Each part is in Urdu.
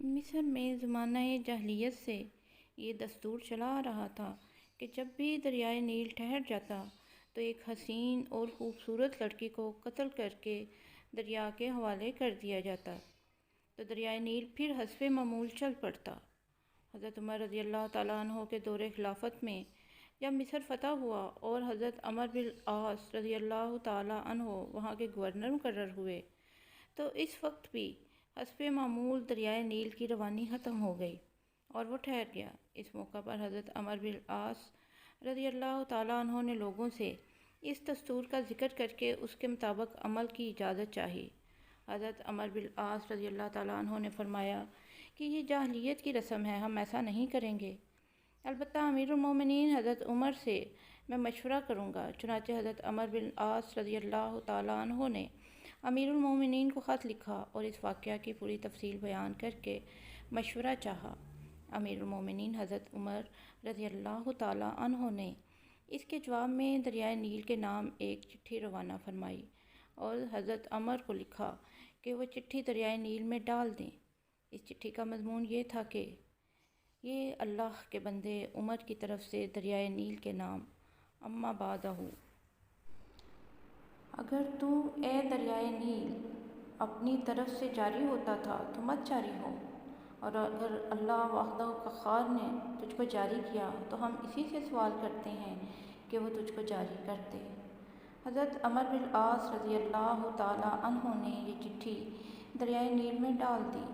مصر میں زمانہ جاہلیت سے یہ دستور چلا آ رہا تھا کہ جب بھی دریائے نیل ٹھہر جاتا تو ایک حسین اور خوبصورت لڑکی کو قتل کر کے دریا کے حوالے کر دیا جاتا تو دریائے نیل پھر حسب معمول چل پڑتا۔ حضرت عمر رضی اللہ تعالیٰ عنہ کے دور خلافت میں جب مصر فتح ہوا اور حضرت عمرو بن العاص رضی اللہ تعالیٰ عنہ وہاں کے گورنر مقرر ہوئے تو اس وقت بھی حسب معمول دریائے نیل کی روانی ختم ہو گئی اور وہ ٹھہر گیا۔ اس موقع پر حضرت عمرو بن العاص رضی اللہ تعالیٰ عنہ نے لوگوں سے اس دستور کا ذکر کر کے اس کے مطابق عمل کی اجازت چاہی۔ حضرت عمرو بن العاص رضی اللہ تعالیٰ عنہ نے فرمایا کہ یہ جاہلیت کی رسم ہے، ہم ایسا نہیں کریں گے، البتہ امیر المومنین حضرت عمر سے میں مشورہ کروں گا۔ چنانچہ حضرت عمرو بن العاص رضی اللہ تعالیٰ عنہ نے امیر المومنین کو خط لکھا اور اس واقعہ کی پوری تفصیل بیان کر کے مشورہ چاہا۔ امیر المومنین حضرت عمر رضی اللہ تعالیٰ عنہ نے اس کے جواب میں دریائے نیل کے نام ایک چٹھی روانہ فرمائی اور حضرت عمر کو لکھا کہ وہ چٹھی دریائے نیل میں ڈال دیں۔ اس چٹھی کا مضمون یہ تھا کہ یہ اللہ کے بندے عمر کی طرف سے دریائے نیل کے نام اما بعدہ، اگر تو اے دریائے نیل اپنی طرف سے جاری ہوتا تھا تو مت جاری ہو، اور اگر اللہ وحدہ قہار نے تجھ کو جاری کیا تو ہم اسی سے سوال کرتے ہیں کہ وہ تجھ کو جاری کر دے۔ حضرت عمرو بن العاص رضی اللہ تعالیٰ عنہ نے یہ چٹھی دریائے نیل میں ڈال دی۔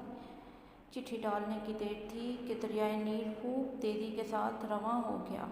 چٹھی ڈالنے کی دیر تھی کہ دریائے نیل خوب تیزی کے ساتھ رواں ہو گیا۔